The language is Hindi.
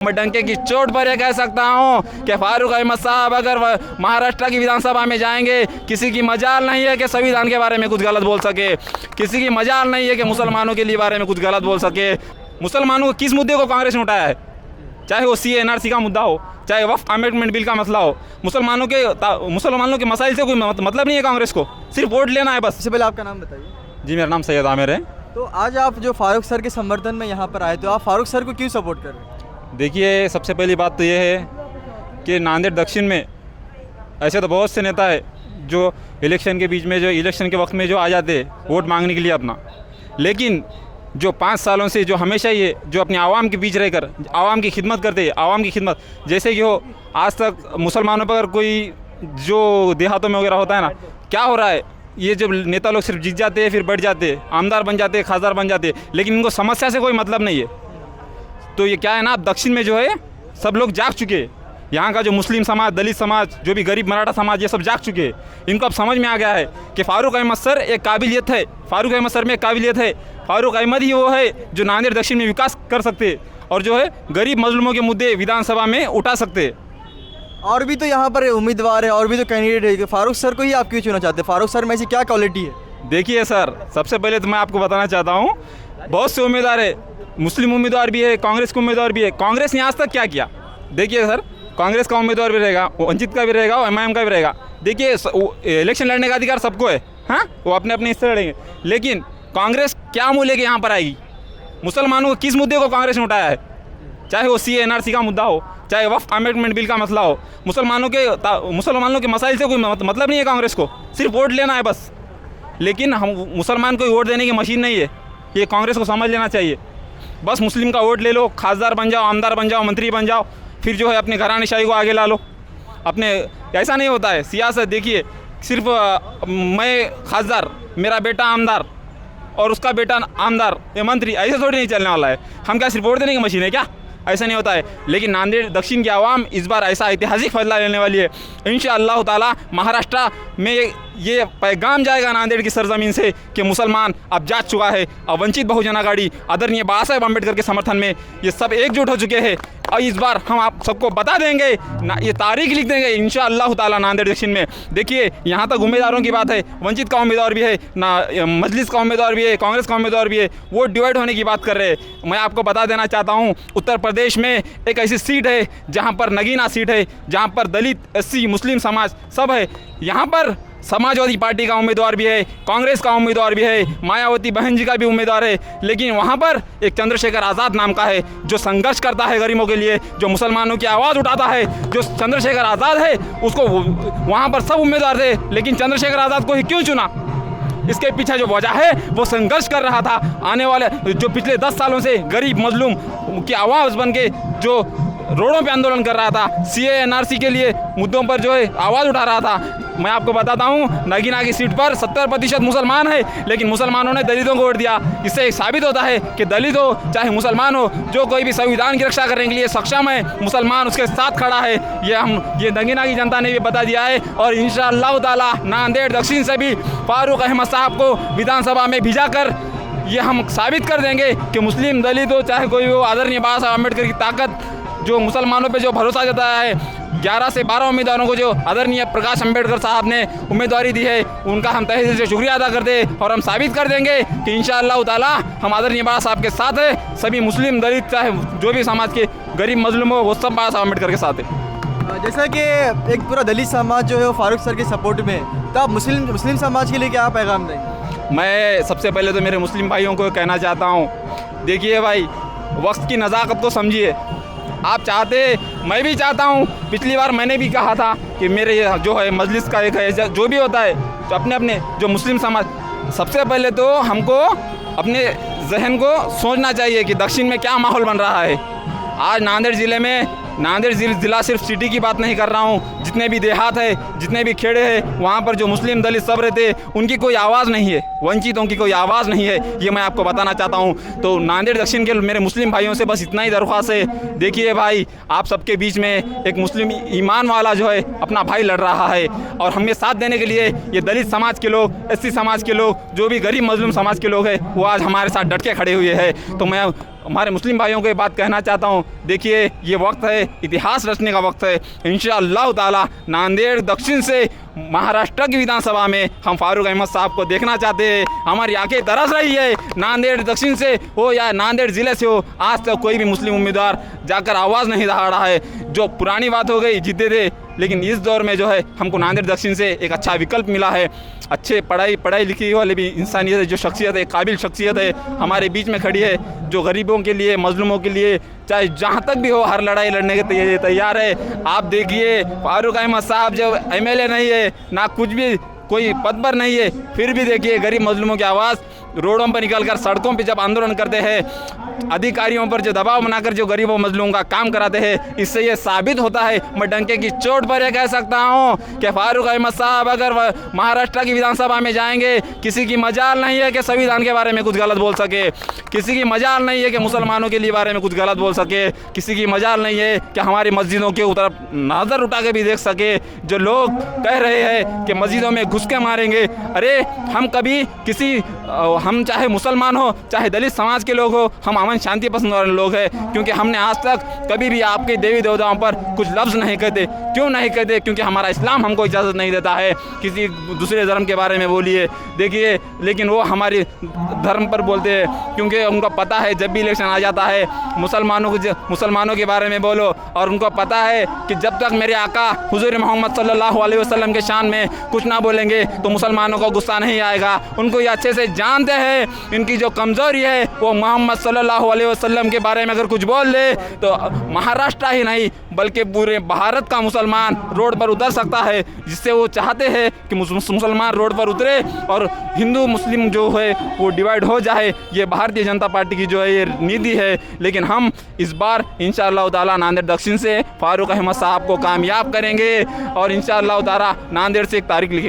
मैं डंके की चोट पर यह कह सकता हूं कि फारूक अहमद साहब अगर महाराष्ट्र की विधानसभा में जाएंगे, किसी की मजाल नहीं है कि संविधान के बारे में कुछ गलत बोल सके, किसी की मजाल नहीं है कि मुसलमानों के लिए बारे में कुछ गलत बोल सके। मुसलमानों को किस मुद्दे को कांग्रेस ने उठाया है, चाहे वो CA NRC का मुद्दा हो, चाहे वक्फ अमेंडमेंट बिल का मसला हो, मुसलमानों के मसाइल से कोई मतलब नहीं है कांग्रेस को, सिर्फ वोट लेना है बस। इससे पहले आपका नाम बताइए। जी, मेरा नाम सैयद आमिर है। तो आज आप जो फारूक सर के समर्थन में यहाँ पर आए, तो आप फारूक सर को क्यों सपोर्ट कर रहे हैं? देखिए, सबसे पहली बात तो ये है कि नांदेड़ दक्षिण में ऐसे तो बहुत से नेता है जो इलेक्शन के बीच में, जो इलेक्शन के वक्त में जो आ जाते हैं वोट मांगने के लिए अपना, लेकिन जो 5 सालों से जो हमेशा ये जो अपने आवाम के बीच रहकर आवाम की खिदमत करते हैं, आवाम की खिदमत जैसे कि हो आज तक मुसलमानों पर कोई जो देहातों में वगैरह होता है ना, क्या हो रहा है, ये जब नेता लोग सिर्फ जीत जाते हैं फिर बैठ जाते हैं, आमदार बन जाते हैं, खासदार बन जाते हैं, लेकिन इनको समस्या से कोई मतलब नहीं है। तो ये क्या है ना, दक्षिण में जो है सब लोग जाग चुके हैं, यहाँ का जो मुस्लिम समाज, दलित समाज, जो भी गरीब मराठा समाज, ये सब जाग चुके हैं। इनको अब समझ में आ गया है कि फारूक अहमद सर एक काबिलियत है, फारूक अहमद सर में एक काबिलियत है, फारूक अहमद ही वो है जो नांदेड़ दक्षिण में विकास कर सकते हैं और जो है गरीब मजलूमों के मुद्दे विधानसभा में उठा सकते हैं। और भी तो यहाँ पर उम्मीदवार है, और भी तो कैंडिडेट है, फारूक सर को ही आप क्यों चुनना चाहते हैं? फारूक सर में ऐसी क्या क्वालिटी है? देखिए सर, सबसे पहले तो मैं आपको बताना चाहता हूँ, बहुत से उम्मीदवार है, मुस्लिम उम्मीदवार भी है, कांग्रेस के उम्मीदवार भी है। कांग्रेस ने आज तक क्या किया? देखिए सर, कांग्रेस का उम्मीदवार भी रहेगा, वंचित का भी रहेगा, MIM का भी रहेगा। देखिए, इलेक्शन लड़ने का अधिकार सबको है, हाँ, वो अपने अपने हिस्से लड़ेंगे, लेकिन कांग्रेस क्या मुँह लेके यहाँ पर आएगी? मुसलमानों को किस मुद्दे को कांग्रेस ने उठाया है, चाहे वो CA NRC का मुद्दा हो, चाहे वक्फ अमेंडमेंट बिल का मसला हो, मुसलमानों के मसाइल से कोई मतलब नहीं है कांग्रेस को, सिर्फ वोट लेना है बस। लेकिन हम मुसलमान को वोट देने की मशीन नहीं है, ये कांग्रेस को समझ लेना चाहिए। बस मुस्लिम का वोट ले लो, खासदार बन जाओ, आमदार बन जाओ, मंत्री बन जाओ, फिर जो है अपने घरानेशाही को आगे ला लो अपने। ऐसा नहीं होता है सियासत। देखिए, सिर्फ मैं खासदार, मेरा बेटा आमदार और उसका बेटा आमदार या मंत्री, ऐसे थोड़ी नहीं चलने वाला है। हम क्या सिर्फ वोट देने की मशीन है क्या? ऐसा नहीं होता है। लेकिन नांदेड़ दक्षिण की आवाम इस बार ऐसा ऐतिहासिक फैसला लेने वाली है इंशाअल्लाह ताला। महाराष्ट्र में ये पैगाम जाएगा नांदेड़ की सरजमीन से कि मुसलमान अब जाग चुका है, अब वंचित बहुजन आघाड़ी आदरणीय बाबा साहेब अम्बेडकर के समर्थन में ये सब एकजुट हो चुके हैं। और इस बार हम आप सबको बता देंगे, ये तारीख लिख देंगे इंशाअल्लाह ताला नांदेड़ दक्षिण में। देखिए, यहाँ तक उम्मीदवारों की बात है, वंचित का उम्मीदवार भी है ना, मजलिस का उम्मीदवार भी है, कांग्रेस का उम्मीदवार भी है, वो डिवाइड होने की बात कर रहे हैं। मैं आपको बता देना चाहता हूँ, उत्तर प्रदेश में एक ऐसी सीट है जहाँ पर नगीना सीट है, जहाँ पर दलित, SC, मुस्लिम समाज सब है। यहाँ पर समाजवादी पार्टी का उम्मीदवार भी है, कांग्रेस का उम्मीदवार भी है, मायावती बहन जी का भी उम्मीदवार है, लेकिन वहाँ पर एक चंद्रशेखर आज़ाद नाम का है जो संघर्ष करता है गरीबों के लिए, जो मुसलमानों की आवाज़ उठाता है। जो चंद्रशेखर आज़ाद है उसको वहाँ पर सब उम्मीदवार थे, लेकिन चंद्रशेखर आज़ाद को ही क्यों चुना? इसके पीछे जो वजह है वो संघर्ष कर रहा था। आने वाले जो पिछले 10 सालों से गरीब मजलूम की आवाज़ बन के जो रोडों पे आंदोलन कर रहा था, CA NRC के लिए मुद्दों पर जो है आवाज़ उठा रहा था। मैं आपको बताता हूँ, नगीना की सीट पर 70% मुसलमान है, लेकिन मुसलमानों ने दलितों को वोट दिया। इससे एक साबित होता है कि दलित हो चाहे मुसलमान हो, जो कोई भी संविधान की रक्षा करने के लिए सक्षम है, मुसलमान उसके साथ खड़ा है। ये नगीना की जनता ने भी बता दिया है। और इंशाअल्लाह ताला नांदेड़ दक्षिण से भी फारूक अहमद साहब को विधानसभा में भिजा कर ये हम साबित कर देंगे कि मुस्लिम, दलित हो चाहे कोई हो, आदरणीय बाबा साहब अम्बेडकर की ताकत जो मुसलमानों पे जो भरोसा जताया है, 11 से 12 उम्मीदवारों को जो आदरणीय प्रकाश अम्बेडकर साहब ने उम्मीदवारी दी है, उनका हम तहे दिल से शुक्रिया अदा करते हैं। और हम साबित कर देंगे कि इंशाअल्लाह ताला हम आदरणीय बाबा साहब के साथ है। सभी मुस्लिम, दलित, चाहे जो भी समाज के गरीब मजलूम हो, वो सब बाबा साहब अम्बेडकर के साथ है। जैसा कि एक पूरा दलित समाज जो है वो फारूक सर के सपोर्ट में, तो आप मुस्लिम समाज के लिए क्या पैगाम देंगे? मैं सबसे पहले तो मेरे मुस्लिम भाइयों को कहना चाहता हूँ, देखिए भाई, वक्त की नज़ाकत को समझिए। आप चाहते, मैं भी चाहता हूँ, पिछली बार मैंने भी कहा था कि मेरे जो है मजलिस का एक है, जो भी होता है, तो अपने जो मुस्लिम समाज, सबसे पहले तो हमको अपने जहन को सोचना चाहिए कि दक्षिण में क्या माहौल बन रहा है। आज नांदेड़ ज़िले में नांदेड़ ज़िला सिर्फ सिटी की बात नहीं कर रहा हूँ, जितने भी देहात है, जितने भी खेड़े हैं, वहाँ पर जो मुस्लिम दलित सब रहते हैं, उनकी कोई आवाज़ नहीं है, वंचितों की कोई आवाज़ नहीं है, ये मैं आपको बताना चाहता हूँ। तो नांदेड़ दक्षिण के मेरे मुस्लिम भाइयों से बस इतना ही दरख्वास्त है, देखिए भाई, आप सबके बीच में एक मुस्लिम ईमान वाला जो है अपना भाई लड़ रहा है, और हमें साथ देने के लिए ये दलित समाज के लोग, एससी समाज के लोग, जो भी गरीब मजलूम समाज के लोग हैं, वो आज हमारे साथ डट के खड़े हुए हैं। तो मैं हमारे मुस्लिम भाइयों को ये बात कहना चाहता हूँ, देखिए ये वक्त है, इतिहास रचने का वक्त है। इंशाअल्लाह ताला नांदेड़ दक्षिण से महाराष्ट्र की विधानसभा में हम फारूक अहमद साहब को देखना चाहते हैं। हमारी आंखें तरस रही है, नांदेड़ दक्षिण से हो या नांदेड़ ज़िले से हो, आज तक कोई भी मुस्लिम उम्मीदवार जाकर आवाज़ नहीं दहाड़ा है। जो पुरानी बात हो गई, जीते थे, लेकिन इस दौर में जो है हमको नांदेड़ दक्षिण से एक अच्छा विकल्प मिला है। अच्छे पढ़ाई लिखी वाले भी इंसानियत है, जो शख्सियत है, काबिल शख्सियत है, हमारे बीच में खड़ी है, जो गरीबों के लिए, मजलूमों के लिए, चाहे जहाँ तक भी हो, हर लड़ाई लड़ने के तैयार है। आप देखिए फारूक अहमद साहब जो एमएलए नहीं है, ना कुछ भी कोई पद पर नहीं है, फिर भी देखिए गरीब मजलूमों की आवाज़ रोडों पर निकलकर, सड़कों पर जब आंदोलन करते हैं, अधिकारियों पर जो दबाव बनाकर जो गरीबों मजलूमों का काम कराते हैं, इससे ये साबित होता है, मैं डंके की चोट पर यह कह सकता हूँ कि फारूक अहमद साहब अगर महाराष्ट्र की विधानसभा में जाएंगे, किसी की मजाल नहीं है कि संविधान के बारे में कुछ गलत बोल सके, किसी की मजाल नहीं है कि मुसलमानों के लिए बारे में कुछ गलत बोल सके, किसी की मजाल नहीं है कि हमारी मस्जिदों के तरफ नज़र उठा के भी देख सके। जो लोग कह रहे हैं कि मस्जिदों में घुस के मारेंगे, अरे हम कभी हम चाहे मुसलमान हो, चाहे दलित समाज के लोग हो, हम अमन शांति पसंद वाले लोग हैं, क्योंकि हमने आज तक कभी भी आपके देवी देवताओं पर कुछ लफ्ज़ नहीं कहते। क्यों नहीं कहते? क्योंकि हमारा इस्लाम हमको इजाज़त नहीं देता है किसी दूसरे धर्म के बारे में बोलिए। देखिए, लेकिन वो हमारे धर्म पर बोलते हैं, क्योंकि उनको पता है जब भी इलेक्शन आ जाता है मुसलमानों के बारे में बोलो, और उनको पता है कि जब तक मेरे आका हुजूर मोहम्मद सल्लल्लाहु अलैहि वसल्लम के शान में कुछ ना बोलेंगे तो मुसलमानों को गुस्सा नहीं आएगा। उनको ये अच्छे से जानते हैं, इनकी जो कमज़ोरी है वो मोहम्मद सल्लल्लाहु अलैहि वसल्लम के बारे में अगर कुछ बोल ले तो महाराष्ट्र ही नहीं बल्कि पूरे भारत का मुसलमान रोड पर उतर सकता है। जिससे वो चाहते हैं कि मुसलमान रोड पर उतरे और हिंदू मुस्लिम जो है वो डिवाइड हो जाए। ये भारतीय जनता पार्टी की जो है ये नीति है। लेकिन हम इस बार इंशाअल्लाह ताला नांदेड़ दक्षिण से फारूक अहमद साहब को कामयाब करेंगे और इंशाअल्लाह ताला नांदेड़ से एक तारीख लिखेगी।